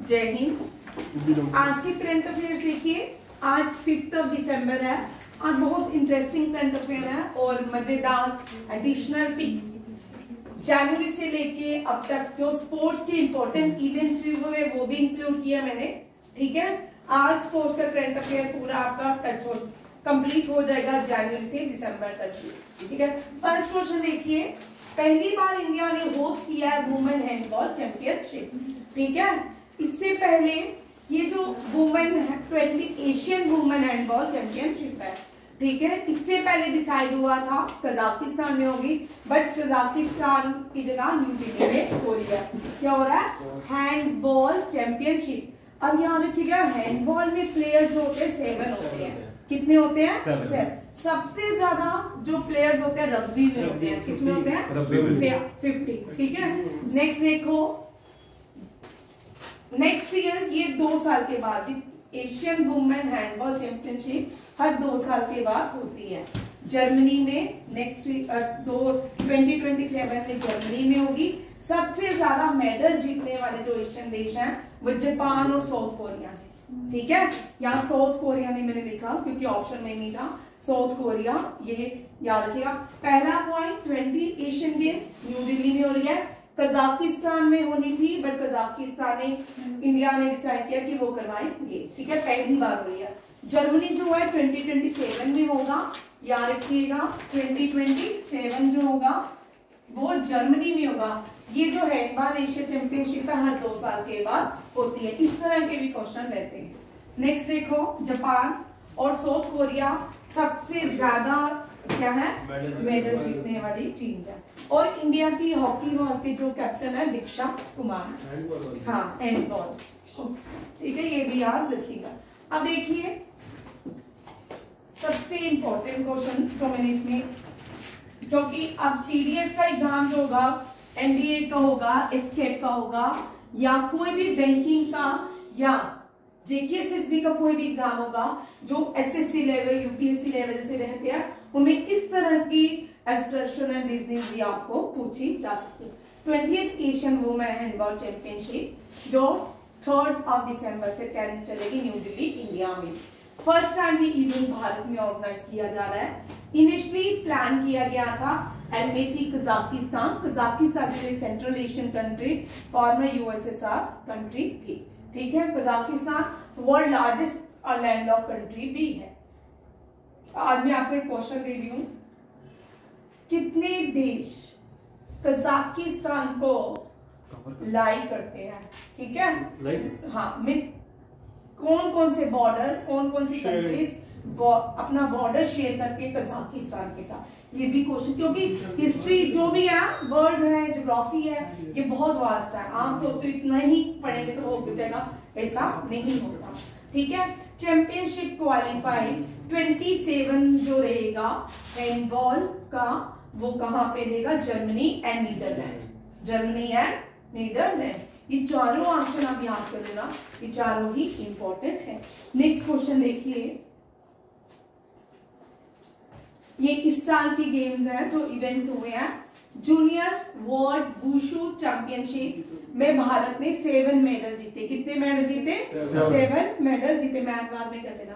जय हिंद। आज की करंट अफेयर्स देखिए। आज 5 दिसंबर है। आज बहुत इंटरेस्टिंग करंट अफेयर है और मजेदार एडिशनल जनवरी से लेके अब तक जो स्पोर्ट्स के इंपॉर्टेंट इवेंट्स भी हुए वो भी इंक्लूड किया मैंने। ठीक है, आज स्पोर्ट्स का करंट अफेयर पूरा आपका टच कंप्लीट हो जाएगा जनवरी से दिसंबर तक। ठीक है, फर्स्ट क्वेश्चन देखिए। पहली बार इंडिया ने होस्ट किया है वुमेन हैंडबॉल चैंपियनशिप। ठीक है, इससे पहले ये जो women 20 Asian women handball championship है, ठीक है, इससे पहले डिसाइड हुआ था कजाकिस्तान में होगी, बट कजाकिस्तान की जगह न्यू दिल्ली में हो रही है। क्या हो रहा है? Handball championship. अब यहाँ रखिएगा, हैंडबॉल में प्लेयर जो होते हैं 7 होते हैं। कितने होते हैं? 7। सबसे ज्यादा जो प्लेयर्स होते हैं रग्बी में होते हैं। किसमें होते हैं? रग्बी में 50। ठीक है, नेक्स्ट देखो, नेक्स्ट ईयर ये 2 साल के बाद एशियन वुमेन हैंडबॉल चैंपियनशिप हर 2 साल के बाद होती है। जर्मनी में नेक्स्ट 2027 में जर्मनी में होगी। सबसे ज्यादा मेडल जीतने वाले जो एशियन देश हैं वो जापान और साउथ कोरिया है। ठीक है, यहाँ साउथ कोरिया ने मैंने लिखा क्योंकि ऑप्शन में नहीं था। साउथ कोरिया, ये याद रखिएगा। पहला point, 20 Asian games new Delhi में हो रही है। कजाकिस्तान में होनी थी बट कजाकिस्तान ने, इंडिया ने डिसाइड किया कि वो करवाएंगे। ठीक है, पहली बार हो रही है। जर्मनी जो है 2027 में होगा, याद रखिएगा। 2027 जो होगा वो जर्मनी में होगा। ये जो हैंडबॉल एशिया चैंपियनशिप है हर 2 साल के बाद होती है। इस तरह के भी क्वेश्चन रहते हैं। नेक्स्ट देखो, जापान और साउथ कोरिया सबसे ज्यादा क्या है मेडल जीतने वाली टीम्स है। और इंडिया की हॉकी बॉल के जो कैप्टन है दीक्षा कुमार। हाँ, हैंडबॉल। ठीक है, ये भी याद रखिएगा। अब देखिए सबसे इंपॉर्टेंट क्वेश्चन तो मैंने इसमें, क्योंकि अब सीडीएस का एग्जाम जो होगा, एनडीए का होगा, एफकेट का होगा, या कोई भी बैंकिंग का या जेकेएसएसबी का कोई भी एग्जाम होगा जो एसएससी लेवल, यूपीएससी लेवल से रहते हैं, उनमें इस तरह की एब्स्ट्रैक्शन एंड रीजनिंग भी आपको पूछी जा सकती है। 20th Asian women handball championship जो 3 दिसंबर से 10 चलेगी न्यू दिल्ली इंडिया में। फर्स्ट टाइम ये इवेंट भारत में ऑर्गेनाइज किया जा रहा है। इनिशियली प्लान किया गया था Almaty Kazakhstan. Kazakhstan central Asian country, former USSR country थी। ठीक है, Kazakhstan world largest landlock country भी है। आज मैं आपको एक क्वेश्चन दे रही हूं, कितने देश कजाकिस्तान को लाइक करते हैं? ठीक है, हाँ, कौन कौन से बॉर्डर, कौन कौन सी कंट्रीज अपना बॉर्डर शेयर करके कजाकिस्तान के साथ। ये भी क्वेश्चन, क्योंकि हिस्ट्री जो भी है, वर्ल्ड है, ज्योग्राफी है, ये बहुत वास्ट है। आप सोचते इतना ही पढ़ेंगे तो हो जाएगा, ऐसा नहीं होगा। ठीक है, चैंपियनशिप क्वालिफाइड 27 जो रहेगा हैंडबॉल का, वो कहां पे रहेगा? Germany and Netherland. Germany and Netherland, ये चारों ऑप्शन आप याद कर लेना, ये चारों ही इंपॉर्टेंट है। नेक्स्ट क्वेश्चन देखिए, ये इस साल की गेम्स है जो इवेंट्स हुए हैं। जूनियर वर्ल्ड वुशु चैंपियनशिप में भारत ने 7 मेडल जीते। कितने मेडल जीते? 7 मेडल जीते। मैथ बाद में कर देना।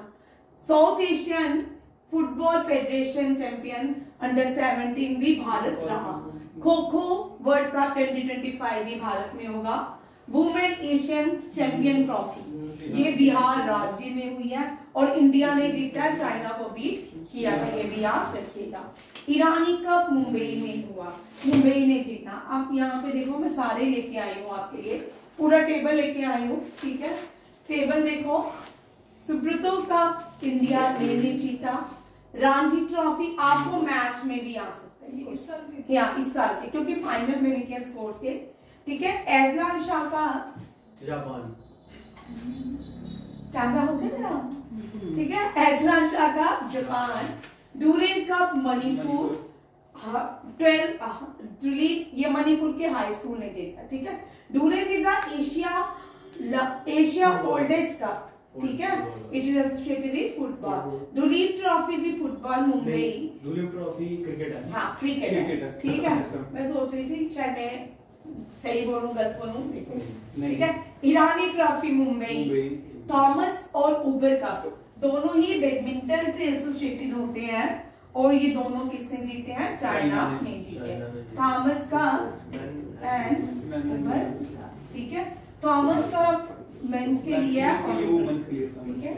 South Asian football federation champion under 17 भी भारत रहा। खो खो वर्ल्ड कप 2025 भी भारत में होगा। वुमेन एशियन चैंपियन ट्रॉफी ये बिहार राजगीर में हुई है और इंडिया ने जीता, चाइना को बीट किया था, ये भी याद रखिएगा। ईरानी कप मुंबई में हुआ, मुंबई ने जीता। आप यहाँ पे देखो, मैं सारे लेके आई हूँ आपके लिए, पूरा टेबल लेके आई हूँ। ठीक है, टेबल देखो। सुब्रतो कप इंडिया ने जीता। रणजी ट्रॉफी आपको मैच में भी आ सकते हैं इस साल के, क्योंकि फाइनल में नहीं किया स्पोर्ट्स के। ठीक है, एजलान शाह का जापान, कैमरा हो गया मेरा? ठीक है, एजलान शाह का जापान। डूरेंट कप मणिपुर 12 ये मणिपुर के हाई स्कूल ने जीता। ठीक है, Durand is the Asia oldest cup. ठीक है, it is associated with football. Duleep trophy भी football, Mumbai. Duleep trophy cricket है। हाँ, क्रिकेट है। ठीक है, मैं सोच रही थी शायद मैं सही बोलूं गलत बोलूं देखो, ठीक है। ईरानी ट्रॉफी मुंबई, थॉमस और उबर कप दोनों ही बैडमिंटन से एसोसिएटेड होते हैं और ये दोनों किसने जीते हैं? चाइना ने जीते। थॉमस का एंड उबर, ठीक है। थॉमस का मेंस के लिए ठीक है।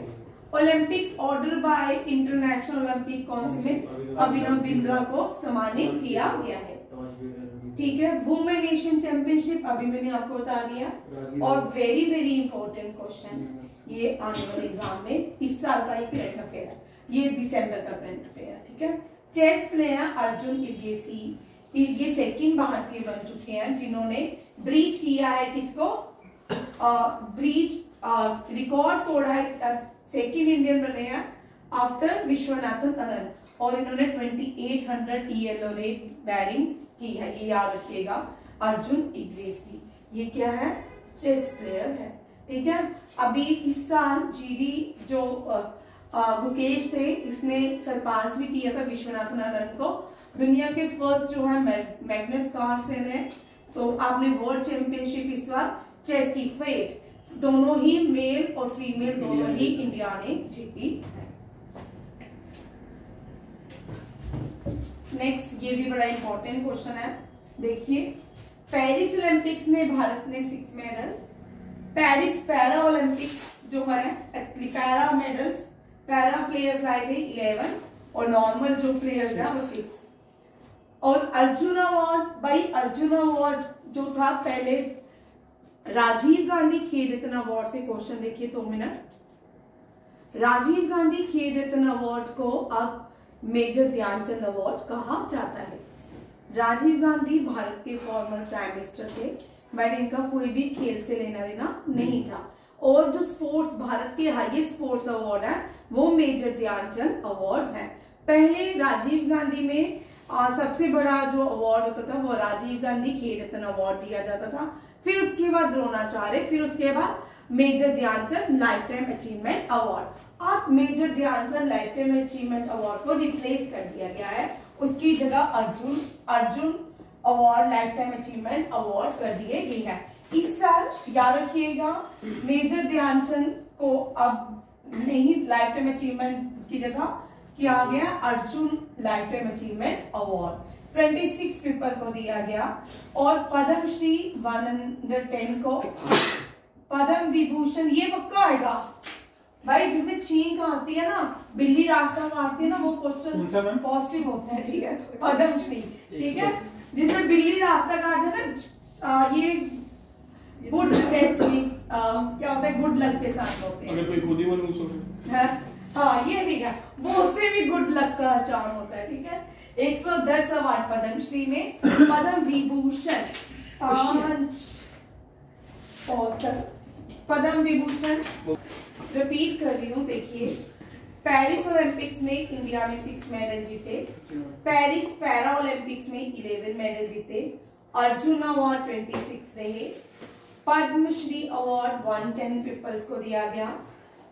Olympics order by international Olympic council में अभिनव बिंद्रा को सम्मानित किया गया है, ठीक है। वुमेन एशियन चैंपियनशिप अभी मैंने आपको बता दिया। और वेरी वेरी इंपॉर्टेंट क्वेश्चन, ये आने वाले एग्जाम में इस साल का एक करंट अफेयर है, ये दिसंबर का करंट अफेयर है, ठीक है। चेस प्लेयर अर्जुन इर्गेसी, ये सेकंड भारतीय बन चुके हैं जिन्होंने ब्रीच किया है, किसको? ब्रीच रिकॉर्ड तोड़ा है, सेकंड इंडियन बने हैं आफ्टर विश्वनाथन आनंद, और इन्होंने 2800 ELO रेट बैरिंग की है, ये याद रखिएगा। अर्जुन इग्रेसी ये क्या है? चेस प्लेयर है, ठीक है। अभी इस साल GD जो गुकेश थे, इसने सरपास भी किया था विश्वनाथन आनंद को। दुनिया के फर्स्ट जो है मैग्नस कार्लसन है। तो आपने वर्ल्ड चैंपियनशिप इस बार चेस की फेट दोनों ही मेल और फीमेल दोनों ही इंडिया ने जीती है। नेक्स्ट ये भी बड़ा इंपॉर्टेंट क्वेश्चन है, देखिए। पेरिस ओलंपिक्स में भारत ने 6 मेडल, पेरिस पैरा ओलंपिक्स जो है पैरा मेडल्स, पैरा प्लेयर्स लाए थे 11 और नॉर्मल जो प्लेयर्स हैं वो 6। और अर्जुन अवार्ड, भाई अर्जुन अवार्ड जो था पहले राजीव गांधी खेल रत्न अवार्ड से क्वेश्चन देखिए 2 मिनट। राजीव गांधी खेल रत्न अवार्ड को अब मेजर ध्यानचंद अवार्ड कहा जाता है। राजीव गांधी भारत के फॉर्मर प्राइम मिनिस्टर थे, बट इनका कोई भी खेल से लेना देना नहीं था। और जो स्पोर्ट्स भारत के हाईएस्ट स्पोर्ट्स अवार्ड है वो मेजर ध्यानचंद अवार्ड हैं। पहले राजीव गांधी में सबसे बड़ा जो अवार्ड होता था वो राजीव गांधी खेल रत्न अवार्ड दिया जाता था, फिर उसके बाद द्रोणाचार्य, फिर उसके बाद major Dhyan Chand lifetime achievement award. अब major Dhyan Chand lifetime achievement award को रिप्लेस कर दिया गया है, उसकी जगह Arjuna award lifetime achievement award कर दिए गए हैं। इस साल याद रखिएगा मेजर ध्यानचंद को अब नहीं लाइफ टाइम अचीवमेंट की जगह किया गया Arjun life time achievement award. 26 people को दिया गया। और पद्मश्री 110 को, पद्म विभूषण ये पक्का आएगा भाई, जिसमें छींक आती है ना, बिल्ली रास्ता मारती है ना, वो क्वेश्चन पॉजिटिव होते हैं, ठीक है। पद्मश्री, ठीक है, जिसमें बिल्ली रास्ता काटते है ना, ये गुड डेस्टिनी क्या होता है, गुड लक के साथ होते हैं। अगर कोई गोदी वाला है हाँ ये ठीक है, वो उससे भी गुड लक का चार्म होता है, ठीक है। 110 अवार्ड पद्मश्री में, पद्म विभूषण 5 पद्म विभूषण रिपीट कर रही हूँ, देखिए। पेरिस ओलंपिक्स में इंडिया ने 6 मेडल जीते, पेरिस पैरा ओलंपिक्स में 11 मेडल जीते, अर्जुन अवार्ड 26 रहे, पद्मश्री अवार्ड 110 पीपल्स को दिया गया,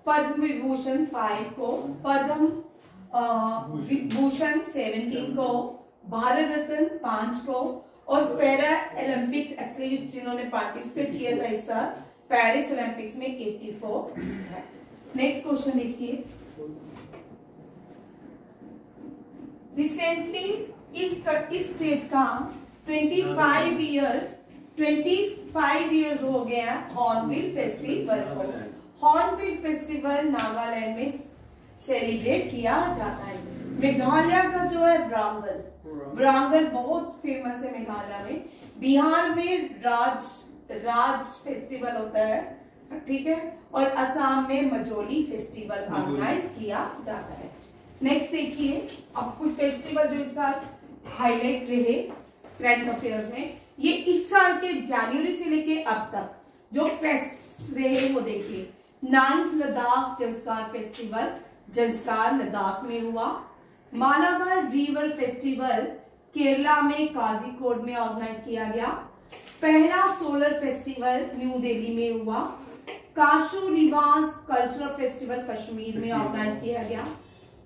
पद्म विभूषण 5 को, पद्म भूषण 17 को, भारत रत्न 5 को, और पैरा ओलंपिक्स एथलीट्स जिन्होंने पार्टिसिपेट किया था इस साल पेरिस ओलंपिक्स में 84 है। नेक्स्ट क्वेश्चन देखिए। रिसेंटली इस स्टेट का 25 इयर्स हो गया हॉर्नबिल फेस्टिवल को। हॉर्नबिल फेस्टिवल नागालैंड में सेलिब्रेट किया जाता है। मेघालय का जो है वरांगल बहुत फेमस है मेघालय में। बिहार में राज फेस्टिवल होता है, ठीक है, और असम में मजोली फेस्टिवल ऑर्गेनाइज किया जाता है। नेक्स्ट देखिए, अब कुछ फेस्टिवल जो इस साल हाईलाइट रहे करंट अफेयर्स में, ये इस साल के जनवरी से लेके अब तक जो फेस्ट रहे वो देखिए। 9th लद्दाख जंस्कार फेस्टिवल जंस्कार लद्दाख में हुआ। मालाबार रिवर फेस्टिवल केरला में काजीकोड में ऑर्गेनाइज किया गया। पहला सोलर फेस्टिवल न्यू दिल्ली में हुआ। काशू निवास कल्चरल फेस्टिवल कश्मीर में ऑर्गेनाइज किया गया।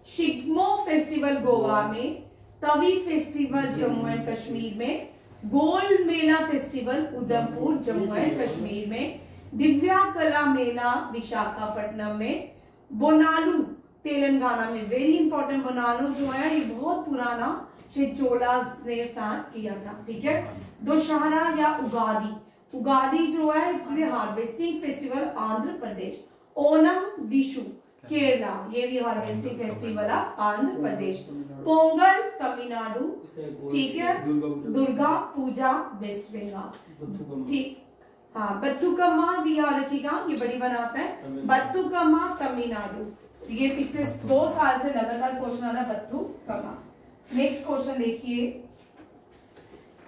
शिग्मो फेस्टिवल गोवा में, तवी फेस्टिवल जम्मू एंड कश्मीर में, गोल मेला फेस्टिवल उधमपुर जम्मू एंड कश्मीर में, दिव्या कला मेला विशाखापट्टनम में, बोनालू तेलंगाना में। वेरी इंपॉर्टेंट, बोनालू जो है ये बहुत पुराना चोलास ने स्टार्ट किया था, ठीक है। दशहरा या उगादी, उगादी जो है हार्वेस्टिंग फेस्टिवल आंध्र प्रदेश। ओनम विशु केरला, ये भी harvesting festival of Andhra Pradesh. Pongal Tamil Nadu, ठीक है। दुर्गा पूजा वेस्ट बंगाल, ठीक। हाँ, बथुकम्मा भी याद रखिएगा, ये बड़ी बनाता है। बथुकम्मा तमिलनाडु, ये पिछले 2 साल से लगातार क्वेश्चन आ रहा है बथुकम्मा। नेक्स्ट क्वेश्चन देखिए,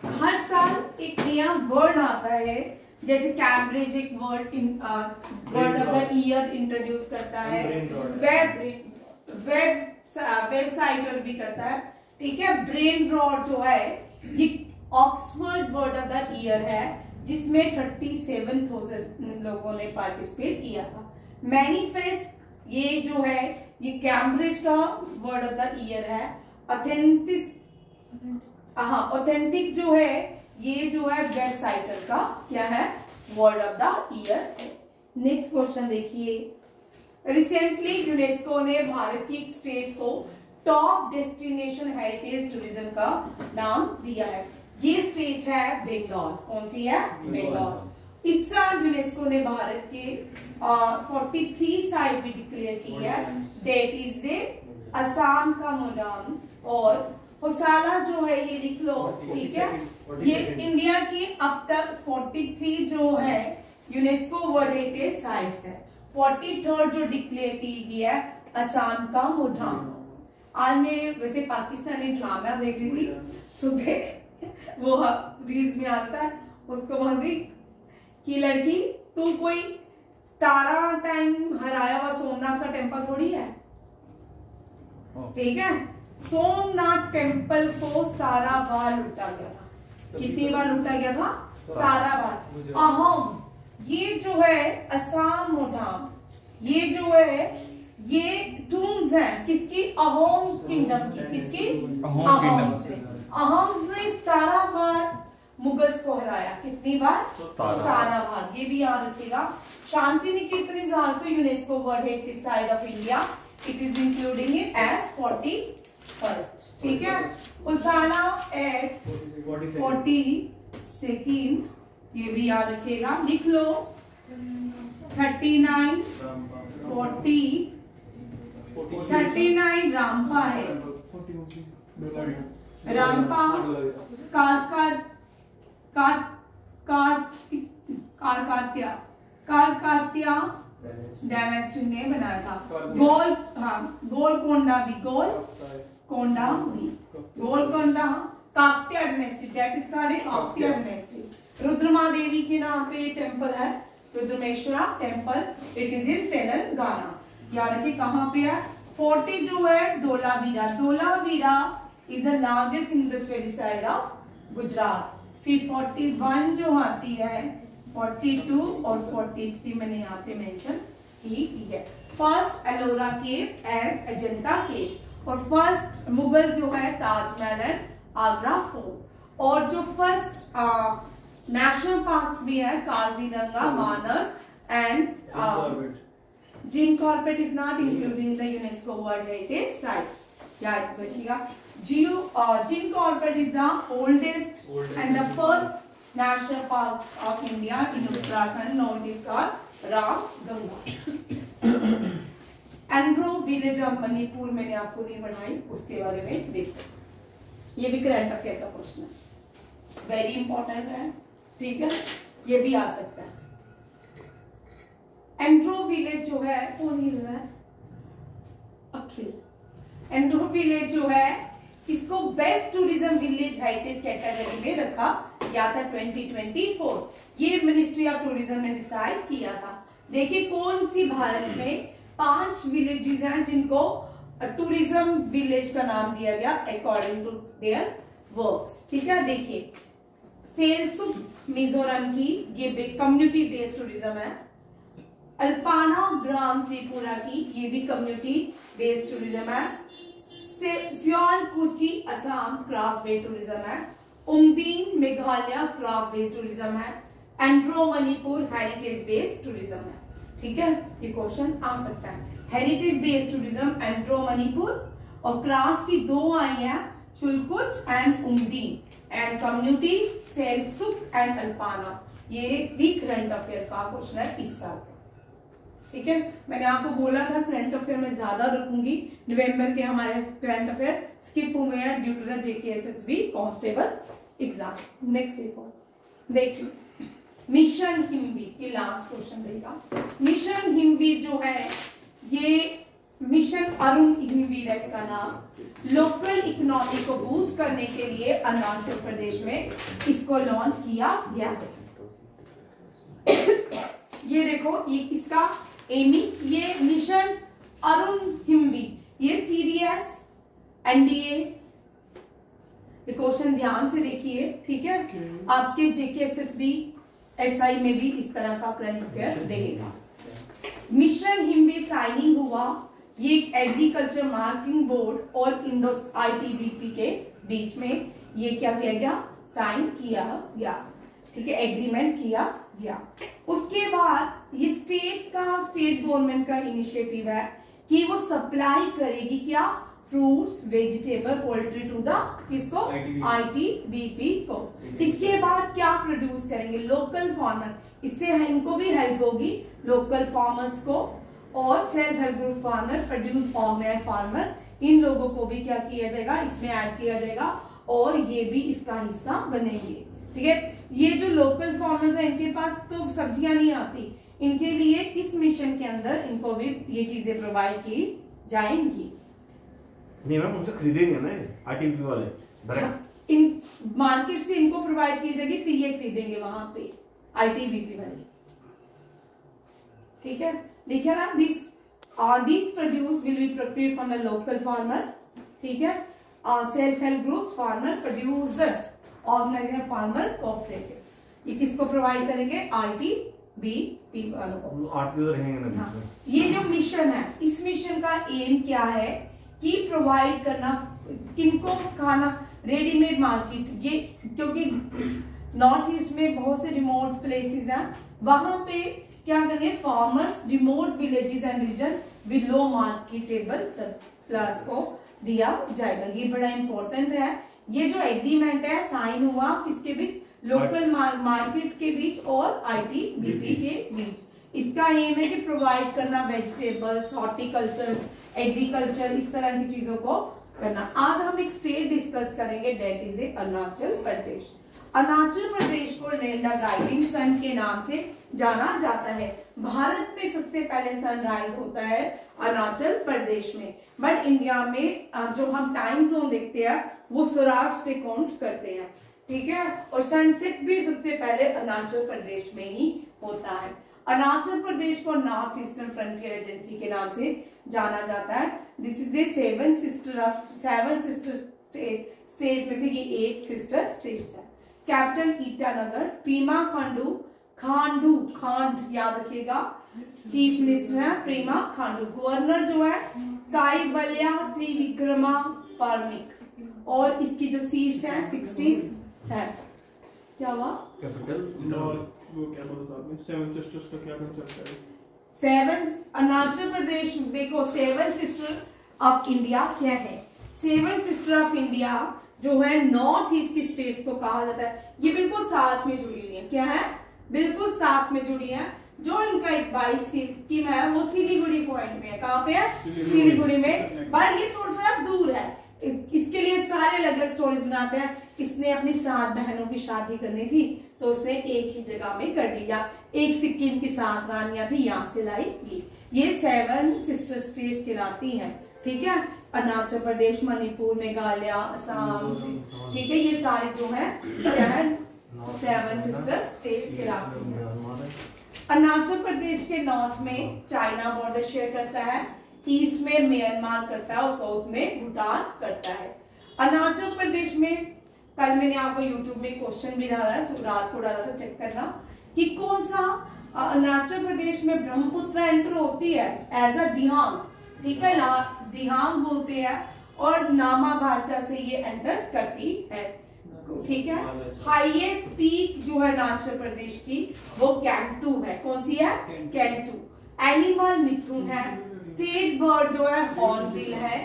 हर साल एक नया वर्ड आता है, जैसे कैम्ब्रिज एक word of the year introduce करता है, वेबसाइटर भी करता है, ठीक है। ब्रेन रॉट जो है ये Oxford word of the year है, जिसमें 37,000 लोगों ने पार्टिसिपेट किया था। मैनिफेस्ट ये जो है ये कैम्ब्रिज का वर्ड ऑफ द ईयर है। ऑथेंटिक जो है ये जो है वेबसाइटर का क्या है वर्ड ऑफ द ईयर है। नेक्स्ट क्वेश्चन देखिए, रिसेंटली यूनेस्को ने भारत की एक स्टेट को टॉप डेस्टिनेशन हेरिटेज टूरिज्म का नाम दिया है। ये स्टेट है बंगाल। कौन सी है? बंगाल। इस साल यूनेस्को ने भारत के 43 साइट भी डिक्लेयर की है। डेट इज डे, असम का मोडाम्स और होसाला जो है ये लिख लो, ठीक है। ये इंडिया की अब तक 43 जो है यूनेस्को वर्ल्ड हेरिटेज साइट्स है। 43rd जो डिक्लेयर की गई है असम का मोडाम। आज मैं वैसे पाकिस्तानी ड्रामा देख रही थी सुबह, वो रील्स में आता है, उसको वहां गई कि लड़की तू कोई 17 टाइम हराया हुआ सोमनाथ का टेम्पल थोड़ी है, ठीक है। सोमनाथ टेम्पल को 17 बार लूटा गया था। कितनी बार लूटा गया था? 17 बार। अहम ये जो है असम मोडाम, ये जो है ये टूम्स हैं किसकी? अहोम किंगडम की। किसकी? अहोम से। अहोम्स ने 17 बार मुगल्स को हराया। कितनी बार? 17 बार। ये भी याद रखिएगा। Shanti Niketan is also UNESCO world heritage site of India. It is including it as 41st, ठीक है। उसाला एज 42nd, ये भी याद रखिएगा, लिख लो। 39, 40, 39 रामपा है। रामपा कारकात्या डायनेस्टी ने बनाया था। गोलकोंडा भी, Golconda Kakatiya dynasty, that is called Kakatiya dynasty. Rudrama Devi के नाम पे टेंपल है, Rudreshwara temple. It is in Telangana. यानी कि कहाँ पे है? 40 जो है Dholavira. Dholavira is the largest industrial side of Gujarat. फिर 41 जो आती है, 42 और 43 मैंने यहाँ पे मेंशन की है। First Ellora cave and Ajanta cave. और फर्स्ट मुगल जो है ताजमहल एंड आगरा फोर्ट। और जो फर्स्ट नेशनल पार्क्स भी है Kaziranga, Manas and Jim Corbett is not including the UNESCO world heritage site. याद रखिएगा, Jim Corbett is the oldest and the first national park of India in Uttarakhand. Now it is called Ram Ganga. Andro village of Manipur मैंने आपको नहीं पढ़ाई, उसके बारे में देखते। ये भी करंट अफेयर का क्वेश्चन है, वेरी इंपॉर्टेंट है, ठीक है। ये भी आ सकता है। एंड्रो विलेज जो है, कौन हिल रहा है? अखिल। एंड्रो विलेज जो है इसको best tourism village heritage category में रखा गया था 2024। ये मिनिस्ट्री ऑफ टूरिज्म ने डिसाइड किया था। देखिए कौन सी भारत में 5 विलेजेस हैं जिनको टूरिज्म विलेज का नाम दिया गया अकॉर्डिंग टू देयर वर्क्स, ठीक है। देखिए सेलसुप मिजोरम की, ये कम्युनिटी बेस्ड टूरिज्म है। अल्पाना ग्राम त्रिपुरा की, ये भी कम्युनिटी बेस्ड टूरिज्म है। Sualkuchi Assam craft based tourism है। Umden Meghalaya craft based tourism है, Andro Manipur heritage based tourism है। ठीक है, ये क्वेश्चन आ सकता है। Heritage based tourism Andro Manipur, और क्राफ्ट की दो आई है, Sualkuchi and Umden, and community सेल्सुक एंड अल्पाना। ये भी करंट अफेयर का क्वेश्चन है इस साल का। ठीक है, मैंने आपको बोला था करंट अफेयर में ज्यादा रखूंगी, नवंबर के हमारे करंट अफेयर स्किप हुए हैं due to the JKSSB constable exam. Next देखिए, मिशन हिमवीर, ये लास्ट क्वेश्चन रहेगा। मिशन हिमवीर जो है, ये मिशन अरुण हिमवीर है इसका नाम। लोकल इकोनॉमी को बूस्ट करने के लिए अरुणाचल प्रदेश में इसको लॉन्च किया गया है। ये देखो, ये इसका एमिंग, ये मिशन अरुण हिमवीर, ये सीडीएस एनडीए, क्वेश्चन ध्यान से देखिए। ठीक है, आपके जेकेएसएसबी एसआई में भी इस तरह का करंट अफेयर रहेगा। मिशन हिमवीर साइनिंग हुआ, ये एक एग्रीकल्चर मार्किंग बोर्ड और इंडो आईटीबीपी के बीच में ये क्या किया गया, साइन किया गया। ठीक है, एग्रीमेंट किया गया। उसके बाद ये स्टेट गवर्नमेंट का इनिशिएटिव है कि वो सप्लाई करेगी क्या, fruits, vegetable, poultry to the किसको, आईटीबीपी को। इसके बाद क्या प्रोड्यूस करेंगे, लोकल फार्मर, इससे इनको भी हेल्प होगी, लोकल फार्मर्स को, और self help group farmer, produce organised farmer, इन लोगों को भी क्या किया जाएगा, इसमें ऐड किया जाएगा, और ये भी इसका हिस्सा बनेंगे। ठीक है, ये जो लोकल फार्मर्स है, इनके पास तो सब्जियां नहीं आती, इनके लिए इस मिशन के अंदर इनको भी ये चीजें प्रोवाइड की जाएंगी। नहीं मैम, उनसे खरीदेंगे ना आईटीबीपी वाले, इन मार्केट से इनको प्रोवाइड की जाएगी, फिर ये खरीदेंगे वहां पे आईटीबीपी वाले। ठीक है, लिखा ना, this produce will be procured from the local farmer. ठीक है, self help groups, farmer producers, organisation farmer cooperative, ये किसको प्रोवाइड करेंगे, आईटीबीपी वालों को। रहेंगे ना। हाँ, ये जो मिशन है, इस मिशन का एम क्या है कि प्रोवाइड करना किनको, खाना, रेडीमेड मार्केट, ये क्योंकि नॉर्थ ईस्ट में बहुत से रिमोट प्लेसेस हैं, वहां पे क्या करेंगे, farmers, remote villages and regions with low marketable surplus को दिया जाएगा। ये बड़ा इंपॉर्टेंट है। ये जो एग्रीमेंट है साइन हुआ किसके बीच, लोकल मार्केट के बीच और आईटीबीपी के बीच। इसका एम है कि प्रोवाइड करना वेजिटेबल्स, हॉर्टिकल्चर, एग्रीकल्चर, इस तरह की चीजों को करना। आज हम एक स्टेट डिस्कस करेंगे, डेट इज अरुणाचल प्रदेश। अरुणाचल प्रदेश को लैंड ऑफ राइजिंग सन के नाम से जाना जाता है। भारत में सबसे पहले सनराइज होता है अरुणाचल प्रदेश में, बट इंडिया में जो हम टाइम जोन देखते हैं वो सूर्यास्त से काउंट करते हैं। ठीक है, और सनसेट भी सबसे पहले अरुणाचल प्रदेश में ही होता है। अरुणाचल प्रदेश को नॉर्थ ईस्टर्न फ्रंटियर एजेंसी के नाम से जाना जाता है। This is a seven sister state में से ये एक सिस्टर स्टेट्स है। कैपिटल ईटानगर, पीमा खांड याद रखिएगा, चीफ मिनिस्टर है प्रीमा खांडू। गवर्नर जो है काइवल्या त्रिविक्रमा पार्निक, और इसकी जो सीट्स हैं 60 है। क्या हुआ, कैपिटल वो क्या बोलता आपने, सेवन सिस्टर्स का क्या चलता है, सेवन, अरुणाचल प्रदेश देखो, सेवन सिस्टर ऑफ इंडिया क्या है, सेवन सिस्टर ऑफ इंडिया जो है नॉर्थ ईस्ट की स्टेट्स को कहा जाता है। ये बिल्कुल साथ में जुड़ी हुई है, क्या है, बिल्कुल साथ में जुड़ी है। जो इनका एक 22 सिक्किम है वो सिलीगुड़ी पॉइंट में है। कहाँ पे है, सिलीगुड़ी में, बट ये थोड़ा सा दूर है। इसके लिए सारे अलग अलग स्टोरीज बनाते हैं। इसने अपनी 7 बहनों की शादी करनी थी तो उसने एक ही जगह में कर दिया। एक सिक्किम की 7 रानियां थी, यहाँ से लाई गई। ये 7 सिस्टर स्टेट्स कहलाती हैं। ठीक है, अरुणाचल प्रदेश, मणिपुर, मेघालय, असम, ठीक है, ये सारे जो है 7 सिस्टर स्टेट्स कहलाती हैं। अरुणाचल प्रदेश के नॉर्थ में चाइना बॉर्डर शेयर करता है, ईस्ट में म्यांमार करता है और साउथ में भूटान करता है। अरुणाचल प्रदेश में कल मैंने आपको यूट्यूब में क्वेश्चन भी डाला है, रात को डाला था, चेक करना कि कौन सा अरुणाचल प्रदेश में ब्रह्मपुत्र एंटर होती है एज अ दिहांग। ठीक है, दिहांग बोलते हैं, और नामा भारचा से ये एंटर करती है। ठीक है। हाईएस्ट पीक जो है अरुणाचल प्रदेश की वो कैंटू है। कौन सी है? कैंटू। एनिमल मिथुन है। स्टेट बर्ड जो है हॉर्नबिल है।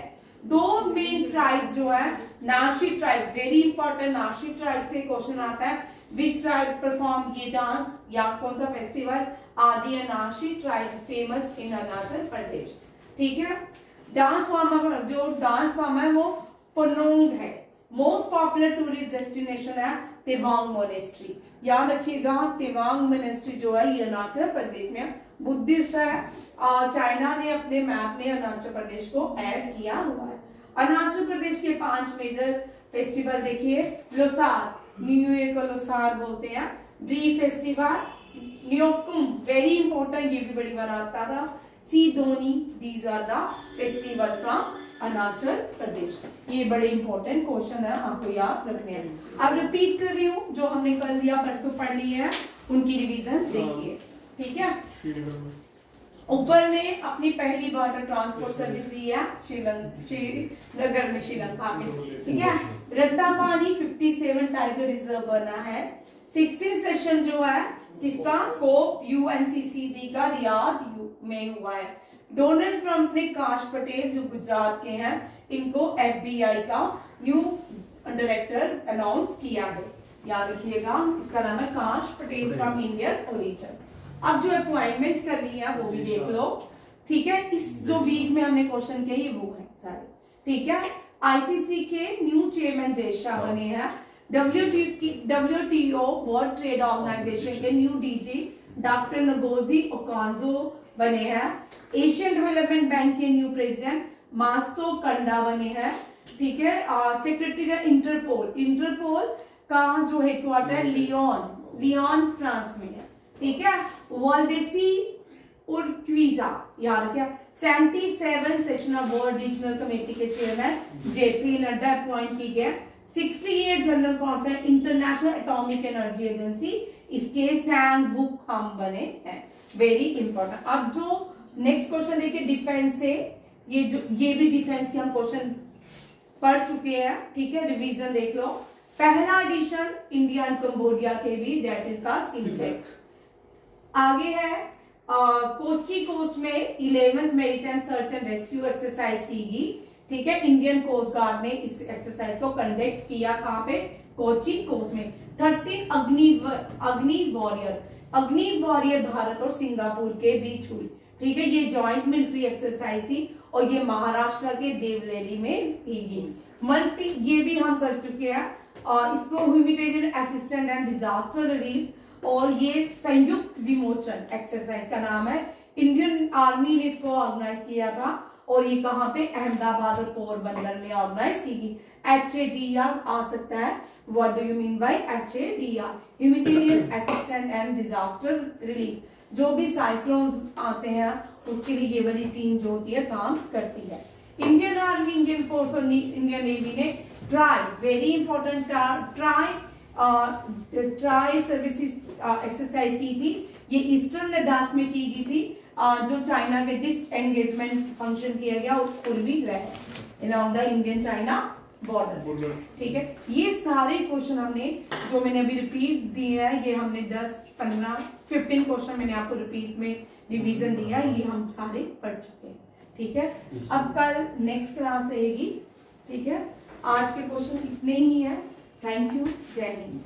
दो मेन ट्राइब्स जो है, नाशी ट्राइब, वेरी इंपॉर्टेंट, नाशी ट्राइब से क्वेश्चन आता है, विच ट्राइब परफॉर्म ये डांस या कौन सा फेस्टिवल? आदि नाशी tribe famous in Arunachal Pradesh. ठीक है। डांस फॉर्म, जो डांस फॉर्म है वो पनोंग है। मोस्ट पॉपुलर टूरिस्ट डेस्टिनेशन है तेवांग मोनेस्ट्री। याद रखिएगा, तेवांग मोनेस्ट्री जो है ये अरुणाचल प्रदेश में बुद्धिस्ट है। चाइना ने अपने मैप में अरुणाचल प्रदेश को ऐड किया हुआ है। अरुणाचल प्रदेश के 5 मेजर फेस्टिवल देखिए। लोसार, न्यू ईयर को लोसार बोलते हैं। Dree festival, Nyokum, very important, ये भी बड़ी बार आता था। Sidonyi, these are the festival from Arunachal Pradesh. ये बड़े इंपॉर्टेंट क्वेश्चन है, आपको याद रखने हैं। अब रिपीट कर रही हूँ, जो हमने कल या परसों पढ़ ली है उनकी रिवीजन देखिए। ठीक है। ऊपर में अपनी पहली बॉर्डर ट्रांसपोर्ट सर्विस दी है श्रीनगर में, श्रीलंका में। ठीक है। रत्तापानी 57 टाइगर रिजर्व बना है। 16 सेशन जो है किसका? कोप यूएनसीसीडी का रियाद में हुआ है। डोनाल्ड ट्रंप ने काश पटेल जो गुजरात के हैं, इनको एफबीआई का न्यू डायरेक्टर अनाउंस किया है। याद रखिएगा, इसका नाम है काश पटेल फ्रॉम इंडियन ओरिजिन। अब जो अपॉइंटमेंट्स कर ली है वो भी देख लो। ठीक है। इस जो वीक में हमने क्वेश्चन किए वो है सारे। ठीक है। आईसीसी के न्यू चेयरमैन जय शाह बने हैं। WTO वर्ल्ड ट्रेड ऑर्गेनाइजेशन के न्यू डीजी डॉक्टर नगोजी ओकांजो बने हैं। एशियन डेवलपमेंट बैंक के न्यू प्रेसिडेंट मास्तो कंडा बने हैं। ठीक है। सेक्रेटरी इंटरपोल, इंटरपोल का जो हेडक्वार्टर है लियोन फ्रांस में है। ठीक है। वाल्डेसी उर्क्विजा, याद रखिए। 77 session of world regional committee के चेयरमैन जेपी नड्डा अपॉइंट की गए। 68 general conference international atomic energy agency, इसके सैंग वुक हम बने हैं। Very important. अब जो नेक्स्ट क्वेश्चन देखिए डिफेंस से, ये भी डिफेंस के हम क्वेश्चन पढ़ चुके हैं। ठीक है। रिवीजन देख लो। पहला एडिशन इंडिया एंड कंबोडिया के भी, दैट इज का सिंटेक्स। आगे है कोची कोस्ट में 11th maritime search and rescue exercise की गई। ठीक है। इंडियन कोस्ट गार्ड ने इस एक्सरसाइज को कंडक्ट किया। कहां पे? कोची कोस्ट में। 13 अग्नि वॉरियर भारत और सिंगापुर के बीच हुई। ठीक है। ये जॉइंट मिलिट्री एक्सरसाइज थी और ये महाराष्ट्र के देवलेली में की गई। ये भी हम कर चुके हैं। और इसको humanitarian assistant and disaster relief, और ये संयुक्त विमोचन एक्सरसाइज का नाम है। इंडियन आर्मी ने इसको ऑर्गेनाइज किया था और ये कहां पे? अहमदाबाद और पोरबंदर में ऑर्गेनाइज की गई। HADR आ सकता है। What do you mean by HADR? Humanitarian assistant and disaster relief. जो भी साइक्लोन्स आते हैं उसके लिए ये वाली टीम जो होती है काम करती है। इंडियन आर्मी, इंडियन फोर्स और इंडियन नेवी ने try, very important, tri services exercise की थी। ये ईस्टर्न लद्दाख में की गई थी। जो चाइना के डिसएंगेजमेंट फंक्शन किया गया और पूर्वी लहर around the Indian China border. ठीक है। ये सारे क्वेश्चन हमने, जो मैंने अभी रिपीट दिए हैं, ये हमने 10, 15, 15 क्वेश्चन मैंने आपको रिपीट में रिवीजन दिया है, ये हम सारे पढ़ चुके हैं। ठीक है। अब कल नेक्स्ट क्लास रहेगी। ठीक है। आज के क्वेश्चन इतने ही है। Thank you. जय हिंद।